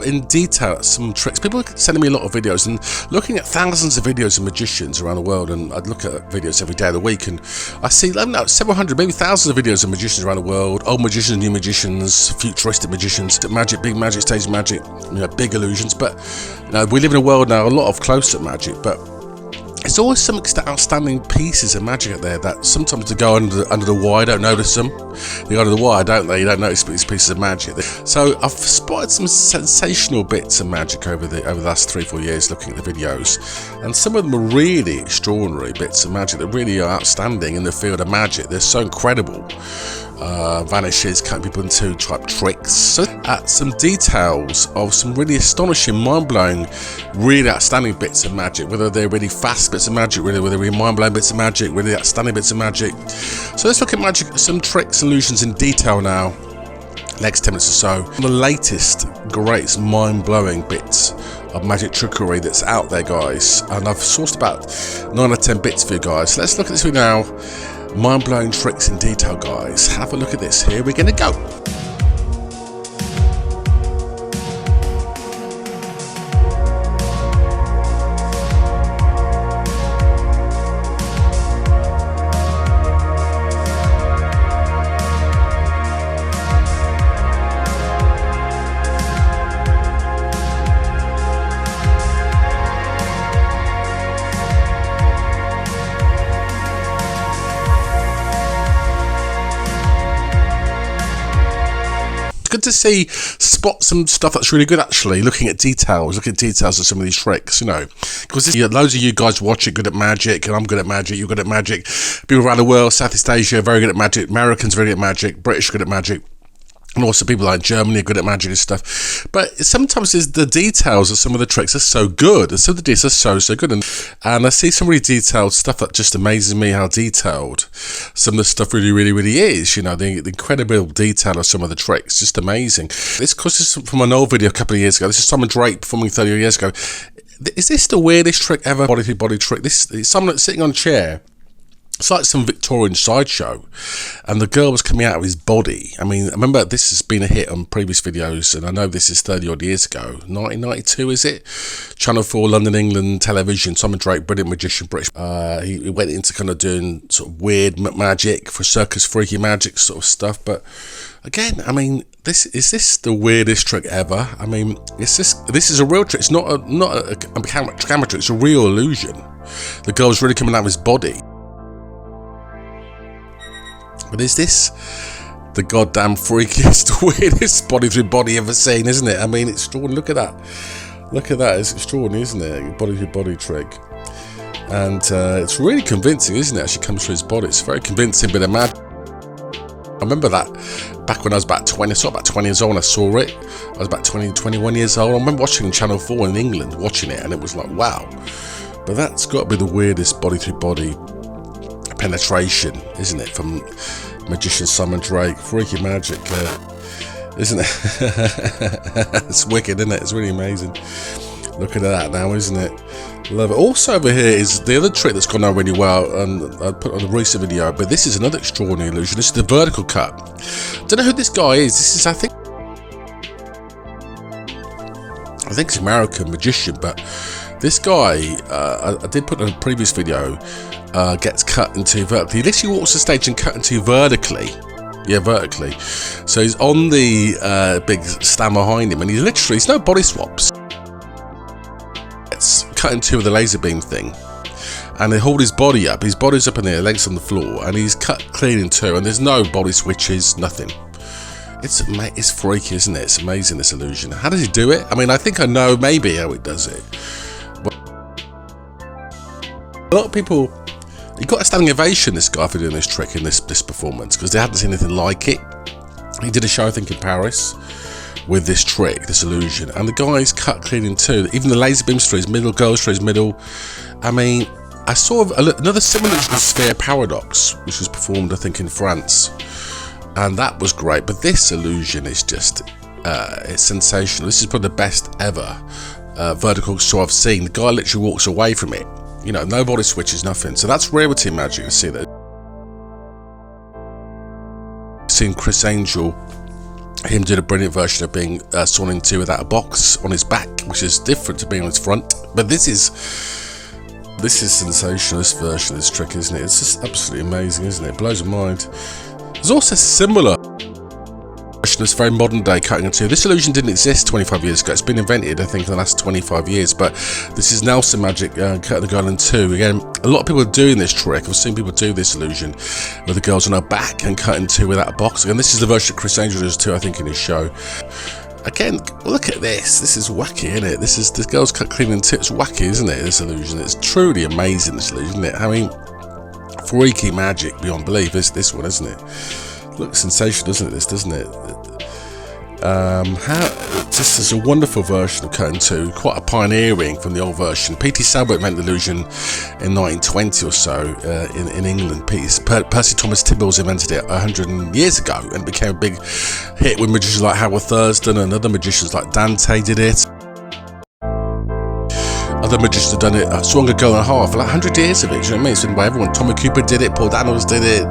in detail at some tricks. People are sending me a lot of videos and looking at thousands of videos of magicians around the world, and I'd look at videos every day of the week, and I see, I don't know, several hundred, maybe thousands of videos of magicians around the world, old magicians, new magicians, futuristic magicians, magic, big magic, stage magic, big illusions. But we live in a world now, a lot of close-up magic, but there's always some outstanding pieces of magic out there that sometimes they go under the wire, I don't notice them. They go under the wire, don't they? You don't notice these pieces of magic. So I've spotted some sensational bits of magic over the last 3-4 years looking at the videos, and some of them are really extraordinary bits of magic that really are outstanding in the field of magic. They're so incredible. Vanishes, cutting people in two type tricks. So at some details of some really astonishing, mind-blowing, really outstanding bits of magic, whether they're really fast bits of magic, whether they're really mind-blowing bits of magic, really outstanding bits of magic. So let's look at magic, some tricks, illusions in detail now, next 10 minutes or so. The latest, greatest, mind-blowing bits of magic trickery that's out there, guys, and I've sourced about 9 or 10 bits for you guys. So let's look at this video now. Mind-blowing tricks in detail, guys. Have a look at this. Here we're gonna go. Good to see, spot some stuff that's really good, actually, looking at details of some of these tricks, because loads of you guys watch it, good at magic, and I'm good at magic, you're good at magic, people around the world, Southeast Asia, very good at magic, Americans very good at magic, British good at magic, and also people like Germany are good at magic and stuff. But sometimes the details of some of the tricks are so good, and some of the details are so good, and I see some really detailed stuff that just amazes me how detailed some of the stuff really is. The incredible detail of some of the tricks, just amazing. This is from an old video a couple of years ago. This is Simon Drake performing 30 years ago. Is this the weirdest trick ever? Body to body trick. This is someone sitting on a chair. It's like some Victorian sideshow, and the girl was coming out of his body. I mean, I remember this has been a hit on previous videos, and I know this is 30 odd years ago, 1992 is it? Channel 4, London, England, television, Simon Drake, brilliant magician, British. He went into kind of doing sort of weird magic for circus, freaky magic sort of stuff, but again, I mean, is this the weirdest trick ever? I mean, this is a real trick. It's not a camera trick, it's a real illusion. The girl's really coming out of his body. But is this the goddamn freakiest, weirdest body to body ever seen, isn't it? I mean, it's extraordinary. Look at that. Look at that. It's extraordinary, isn't it? Body to body trick. And it's really convincing, isn't it? Actually comes through his body. It's a very convincing bit of magic. I remember that back when I was about 20, so about 20 years old when I saw it. I was about 20, 21 years old. I remember watching Channel 4 in England, watching it, and it was like, wow. But that's got to be the weirdest body to body penetration, isn't it, from magician Simon Drake? Freaky magic, isn't it? It's wicked, isn't it? It's really amazing. Look at that now, isn't it? Love it. Also over here is the other trick that's gone on really well, and I put on a recent video, but this is another extraordinary illusion. This is the vertical cut. Don't know who this guy is. This is, I think it's an American magician, but this guy, I did put on a previous video, gets cut into vertically. He literally walks the stage and cut into vertically. Yeah, vertically. So he's on the big stand behind him, and he's no body swaps. It's cut in two with a laser beam thing, and they hold his body up. His body's up in the air, legs on the floor, and he's cut clean in two, and there's no body switches, nothing. It's freaky, isn't it? It's amazing, this illusion. How does he do it? I mean, I think I know maybe how he does it. A lot of people, he got a standing ovation, this guy, for doing this trick in this performance, because they hadn't seen anything like it. He did a show, I think, in Paris with this trick, this illusion, and the guy's cut clean in two. Even the laser beams through his middle, goes through his middle. I mean, I saw another similar sphere paradox, which was performed, I think, in France, and that was great. But this illusion is just, it's sensational. This is probably the best ever vertical show I've seen. The guy literally walks away from it. No body switches, nothing. So that's rarity magic. You see that. Seen Chris Angel him did a brilliant version of being sawn into without a box on his back, which is different to being on his front. But this is sensational, this version of this trick, isn't it? It's just absolutely amazing, isn't it? It blows my mind. There's also a similar version that's very modern day, cutting in two. This illusion didn't exist 25 years ago. It's been invented, I think, in the last 25 years. But this is Nelson magic, cutting the girl in two. Again, a lot of people are doing this trick. I've seen people do this illusion where the girl's on her back and cut in two without a box. And this is the version Chris Angel does too, I think, in his show. Again, look at this. This is wacky, isn't it? This girl's cut clean in two. It's wacky, isn't it? This illusion. It's truly amazing, this illusion, isn't it? I mean, freaky magic beyond belief is this one, isn't it? Looks sensational, doesn't it? This, doesn't it? This is a wonderful version of cutting two, quite a pioneering from the old version. P.T. Salbert invented the illusion in 1920 or so in England. Percy Thomas Tibbles invented it 100 years ago, and it became a big hit with magicians like Howard Thurston, and other magicians like Dante did it. Other magicians have done it, Swung a Girl in Half, for like 100 years of it, do you know what I mean? It's been by everyone. Tommy Cooper did it, Paul Daniels did it,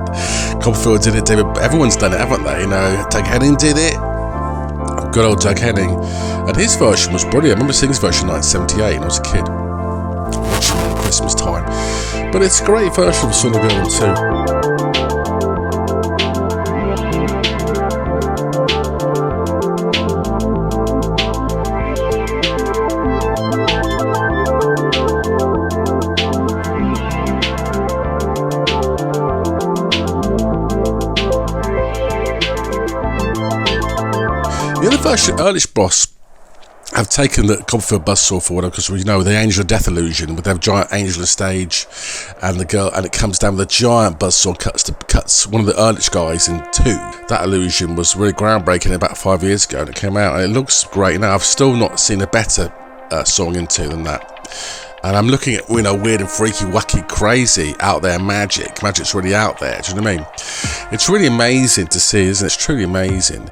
Copperfield did it, everyone's done it, haven't they? You know, Doug Henning did it. Good old Doug Henning. And his version was brilliant. I remember seeing his version in 1978 when I was a kid, watching it at Christmas time. But it's a great version of Swung a Girl in Two. The other version, Ehrlich boss, have taken the Copperfield buzzsaw forward, because we know the angel of death illusion, with their giant angel on stage, and the girl, and it comes down with a giant buzzsaw, cuts one of the Ehrlich guys in two. That illusion was really groundbreaking about 5 years ago, and it came out, and it looks great. Now I've still not seen a better sawing in two than that. And I'm looking at, you know, weird and freaky, wacky, crazy, out there magic. Magic's really out there. Do you know what I mean? It's really amazing to see, isn't it? It's truly amazing.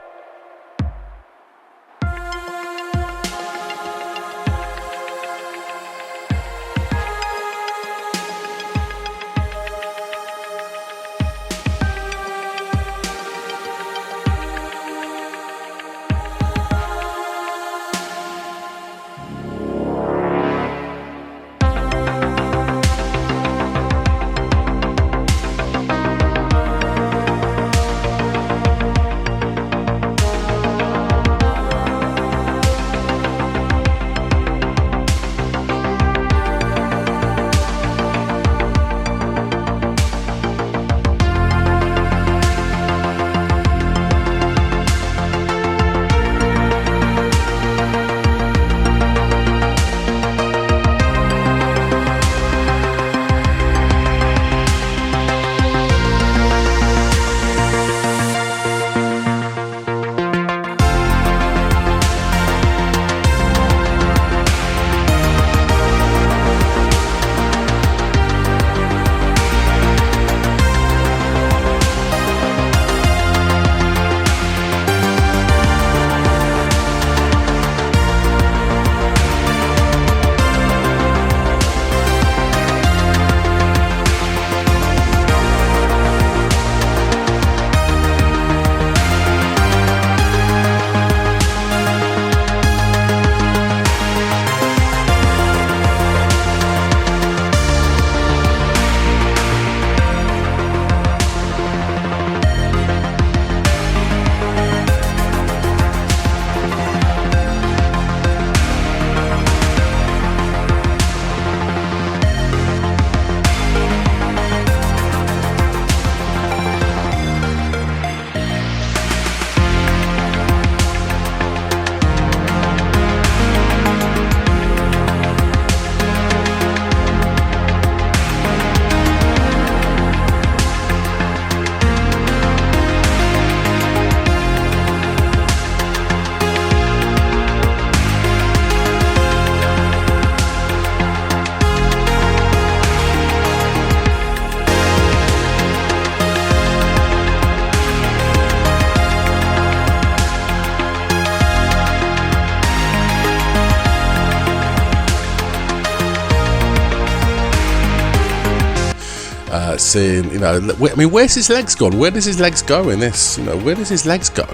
Seeing, you know, I mean, where's his legs gone? Where does his legs go in this? You know, where does his legs go?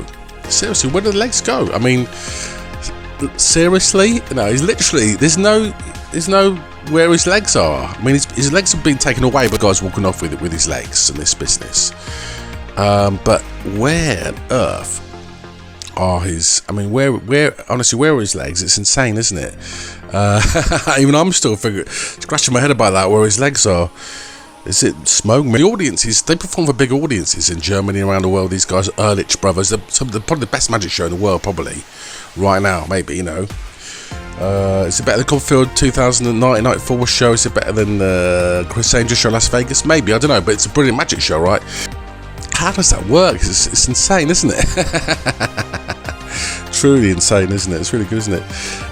Seriously, where did the legs go? I mean, seriously? No, he's literally, there's no where his legs are. I mean, his legs have been taken away by guys walking off with his legs in this business. But where on earth are his? I mean, honestly, where are his legs? It's insane, isn't it? Even I'm still scratching my head about that. Where his legs are? Is it smoking? The audiences, they perform for big audiences in Germany, around the world. These guys, Ehrlich brothers, they're probably the best magic show in the world, probably right now. Maybe, you know. Is it better than Copperfield 2094 show? Is it better than Chris Angel's show in Las Vegas? Maybe, I don't know, but it's a brilliant magic show, right? How does that work? It's insane, isn't it? Truly insane, isn't it? It's really good, isn't it?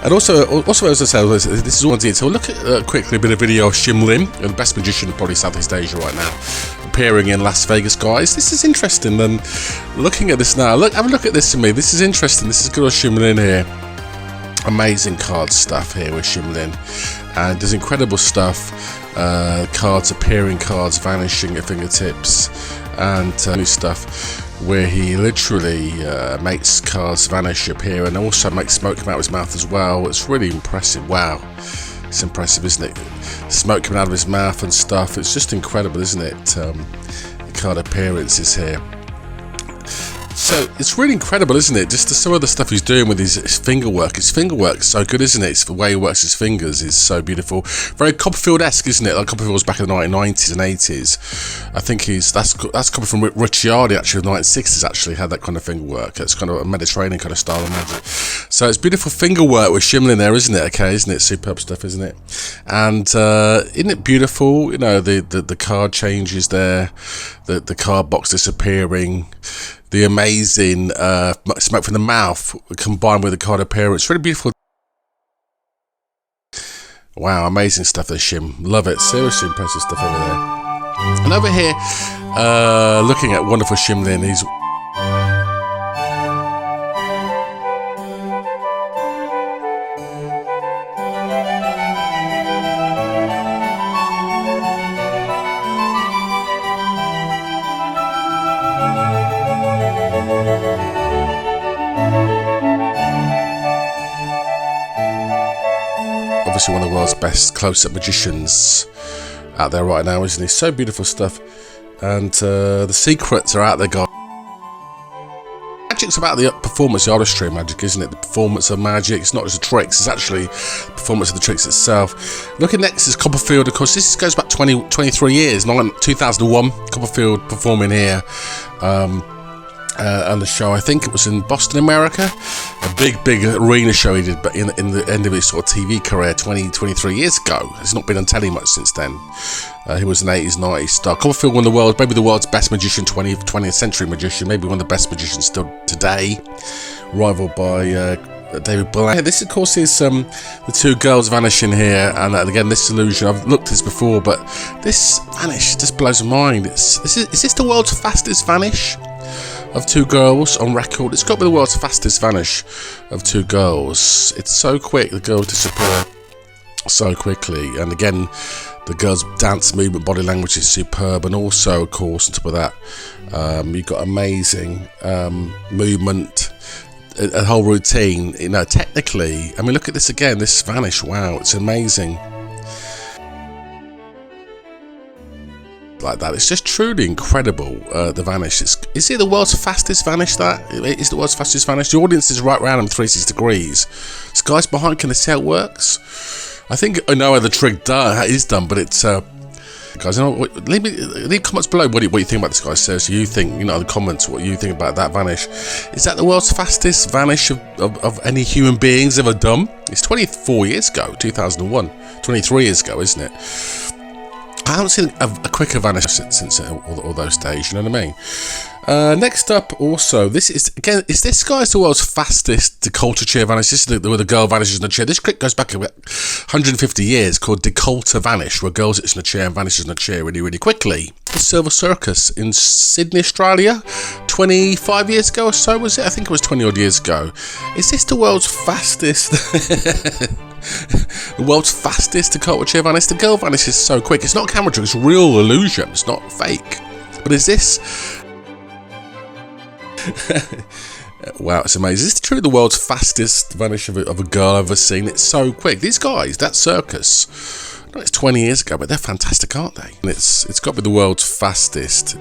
And also as I said, this is all on detail. So look at quickly a bit of video of Shim Lin, the best magician of probably Southeast Asia right now, appearing in Las Vegas, guys. This is interesting. And looking at this now, have a look at this to me. This is interesting. This is good old Shim Lin here. Amazing card stuff here with Shim Lin, and there's incredible stuff. Cards appearing, cards vanishing at fingertips, and new stuff where he literally makes cards vanish, appear, and also makes smoke come out of his mouth as well. It's really impressive. Wow, it's impressive, isn't it? Smoke coming out of his mouth and stuff. It's just incredible, isn't it? The card appearances here. So it's really incredible, isn't it? Just some of the stuff he's doing with his finger work. His finger work is so good, isn't it? It's the way he works his fingers is so beautiful. Very Copperfield-esque, isn't it? Like Copperfield was back in the 1990s and 80s. I think that's coming from Ricciardi, actually, the 1960s, actually had that kind of finger work. It's kind of a Mediterranean kind of style of magic. So it's beautiful finger work with Shim Lin there, isn't it? Okay, isn't it? Superb stuff, isn't it? And isn't it beautiful? You know, the card changes there, the card box disappearing, the amazing smoke from the mouth combined with the card appearance. Really beautiful. Wow, amazing stuff there, Shim. Love it. Seriously impressive stuff over there. And over here, looking at wonderful Shim Lin, he's obviously one of the world's best close-up magicians out there right now, isn't he? So beautiful stuff. And the secrets are out there, guys. Magic's about the performance, the artistry of magic, isn't it? The performance of magic. It's not just the tricks, it's actually the performance of the tricks itself. Looking next is Copperfield. Of course, this goes back 23 years, 2001. Copperfield performing here on the show. I think it was in Boston, America. A big arena show he did, but in the end of his sort of TV career 23 years ago. He's not been on telly much since then. He was an 80s, 90s star. Copperfield, maybe the world's best magician, 20th century magician, maybe one of the best magicians still today, rivaled by David Blaine. This, of course, is the two girls vanishing here, and again, this illusion. I've looked at this before, but this vanish just blows my mind. Is this the world's fastest vanish of two girls on record? It's got to be the world's fastest vanish of two girls. It's so quick, the girls disappear so quickly, and again, the girls' dance movement, body language is superb, and also, of course, on top of that, you've got amazing movement, a whole routine. You know, technically, I mean, look at this again, this vanish, wow, it's amazing. Like that, it's just truly incredible. The vanish, is it the world's fastest vanish? That it is the world's fastest vanish. The audience is right around him 360 degrees. This guy's behind, can they see how it works? I think I know how the trick is done, but it's guys, you know, leave comments below what you think about this guy. So you think, you know, in the comments what you think about that vanish. Is that the world's fastest vanish of any human beings ever done? It's 24 years ago, 2001, 23 years ago, isn't it? I haven't seen a quicker vanish since all those days, you know what I mean? Next up, also, is this guy's the world's fastest decolleté chair vanish? This is where the girl vanishes in the chair. This trick goes back about 150 years, called decolleté vanish, where a girl sits in a chair and vanishes in a chair really, really quickly. The Silver Circus in Sydney, Australia, 25 years ago or so, was it? I think it was 20 odd years ago. Is this the world's fastest? The world's fastest decolleté chair vanish? The girl vanishes so quick. It's not camera trick, it's real illusion. It's not fake. But is this Wow, it's amazing. This is truly the world's fastest vanish of a girl I've ever seen. It's so quick. These guys, that circus, I know it's 20 years ago, but they're fantastic, aren't they? And it's got to be the world's fastest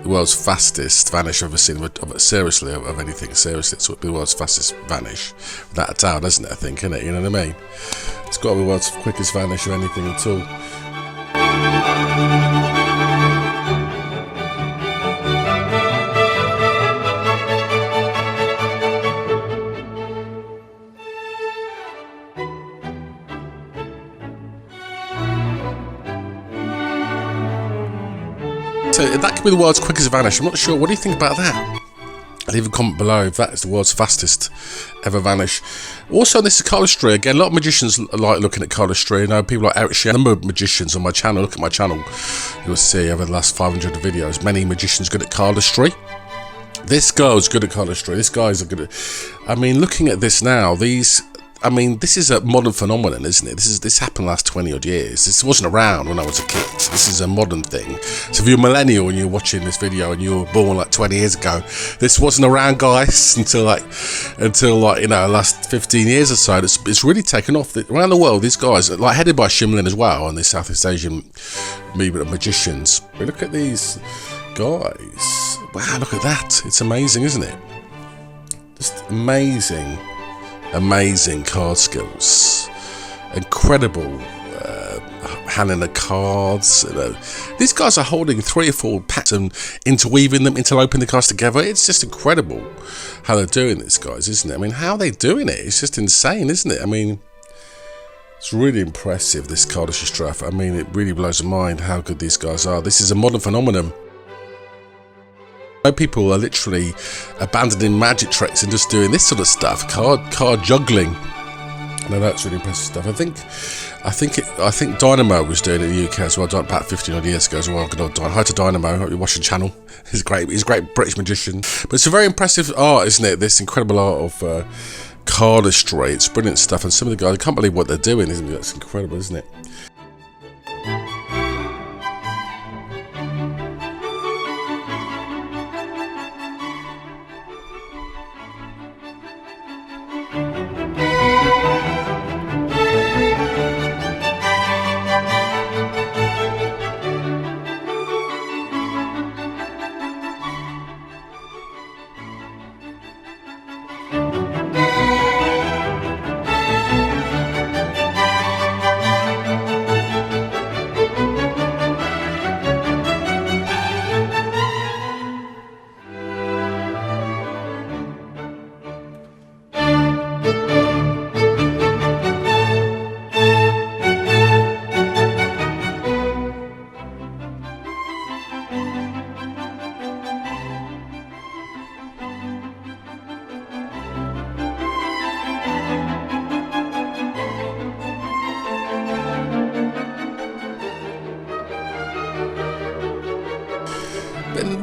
vanish I've ever seen of anything. Seriously, it's got to be the world's fastest vanish, without a doubt, doesn't it? I think, isn't it? You know what I mean? It's got to be the world's quickest vanish of anything at all. So that could be the world's quickest vanish. I'm not sure. What do you think about that? Leave a comment below if that is the world's fastest ever vanish. Also, this is cardistry. Again, a lot of magicians like looking at cardistry. You know, people like Ehrlich, a number of magicians on my channel. Look at my channel. You'll see over the last 500 videos, many magicians good at cardistry. This girl's good at cardistry. This guy's good at... I mean, looking at this now, this is a modern phenomenon, isn't it? This happened last 20 odd years. This wasn't around when I was a kid. This is a modern thing. So if you're a millennial and you're watching this video and you were born like 20 years ago, this wasn't around, guys, until you know, last 15 years or so. It's really taken off around the world. These guys, like headed by Shim Lin as well, and the Southeast Asian movement of magicians. But look at these guys. Wow, look at that. It's amazing, isn't it? Just amazing. Amazing card skills, incredible handling the cards. You know. These guys are holding 3 or 4 packs and interweaving them, interloping the cards together. It's just incredible how they're doing this, guys, isn't it? I mean, how are they doing it? It's just insane, isn't it? I mean, it's really impressive, this cardistry stuff. I mean, it really blows my mind how good these guys are. This is a modern phenomenon. People are literally abandoning magic tricks and just doing this sort of stuff, card juggling. No, that's really impressive stuff. I think Dynamo was doing it in the UK as well, about 15 odd years ago as well. Good old Hi to Dynamo. I hope you watch the channel. He's great. He's a great British magician. But it's a very impressive art, isn't it? This incredible art of cardistry. It's brilliant stuff. And some of the guys, I can't believe what they're doing, isn't it? That's incredible, isn't it?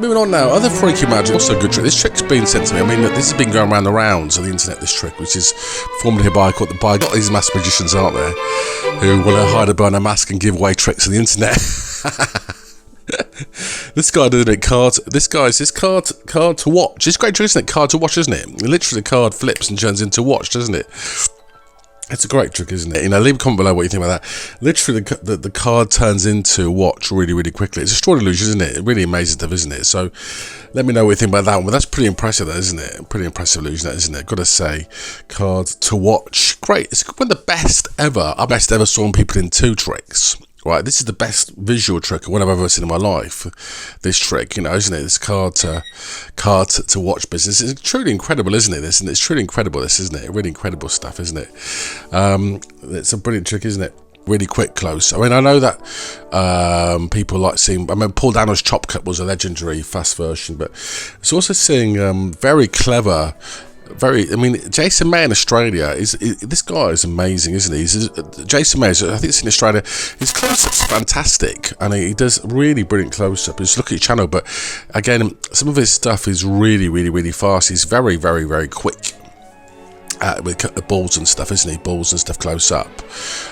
Moving on now, other freaky magic, also a good trick. This trick's been sent to me. I mean, this has been going around the rounds of the internet, this trick, which is formed here by got these masked magicians, aren't there, who will hide behind a mask and give away tricks on the internet. This guy doing it, card to watch. It's a great trick, isn't it? Card to watch, isn't it? Literally, the card flips and turns into watch, doesn't it? It's a great trick, isn't it? You know, leave a comment below what you think about that. Literally, the card turns into watch really, really quickly. It's a straw illusion, isn't it? Really amazing stuff, isn't it? So, let me know what you think about that one. But that's pretty impressive, that, isn't it? Pretty impressive illusion, that, isn't it? Got to say, card to watch. Great. It's one of the best ever. I best ever saw people in 2 tricks. Right, this is the best visual trick one I've ever seen in my life. This trick, you know, isn't it? This card to watch business. It's truly incredible, isn't it? It's truly incredible, this, isn't it? Really incredible stuff, isn't it? It's a brilliant trick, isn't it? Really quick, close. I mean, I know that people like seeing... I mean, Paul Daniels' chop cut was a legendary fast version, but it's also seeing very clever... I mean, Jason Maher in Australia this guy is amazing, isn't he? Jason Maher, I think it's in Australia. His close-up's fantastic, and he does really brilliant close-up. Just look at his channel, but again, some of his stuff is really, really, really fast. He's very, very, very quick with balls and stuff, isn't he? Balls and stuff close up.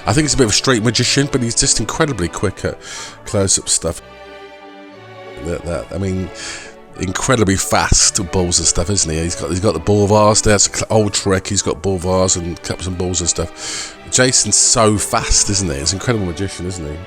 I think he's a bit of a street magician, but he's just incredibly quick at close-up stuff. I mean, incredibly fast balls and stuff, isn't he? He's got the ball vase there. It's an old trick. He's got ball vase and cups and balls and stuff. Jason's so fast, isn't he? He's an incredible magician, isn't he?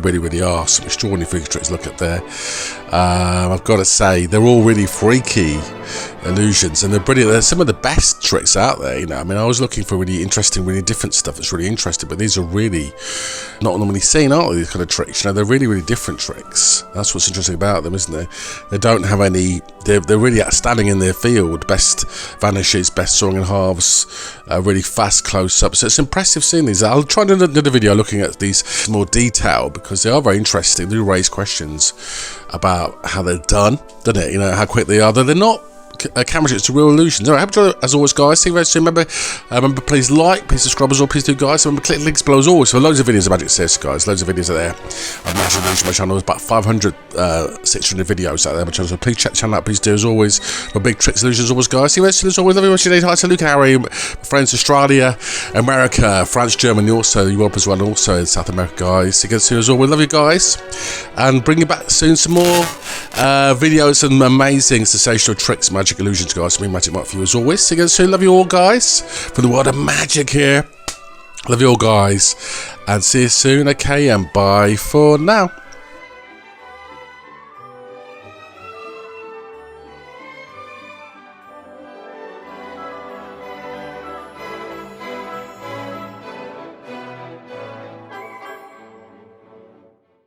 They really are some extraordinary freaky tricks to look at there. I've got to say, they're all really freaky illusions, and they're brilliant. They're some of the best tricks out there, you know. I mean, I was looking for really interesting, really different stuff that's really interesting, but these are really not normally seen, aren't they, these kind of tricks? You know, they're really different tricks. That's what's interesting about them, isn't there? They don't have any, they're really outstanding in their field. Best vanishes, best soaring in halves, really fast close-ups. So it's impressive seeing these. I'll try and do another video looking at these in more detail, because they are very interesting. They do raise questions about how they're done, doesn't it? You know, how quick they are. They're not camera tricks, to real illusions. All right, hope you enjoyed it, as always, guys. See you very soon. Remember, please like, please subscribe as well, please do, guys. Remember, click the links below as always for loads of videos of Magic Circus, guys. Loads of videos out there. I've managed to reach my channel. There's about 500, 600 videos out there on my channel, so please check the channel out. Please do, as always. For big tricks, illusions, as always, guys. See you very soon, as always. Love you much today. Hi to Luke, Harry, my friends, Australia, America, France, Germany, also Europe as well, and also in South America, guys. See you again soon, as always. Love you, guys, and bring you back soon some more videos and amazing sensational tricks, magic illusions, guys. Magic Mark for you as always. See you again soon. Love you all, guys, from the world of magic here. Love you all, guys, and see you soon. Okay, and bye for now.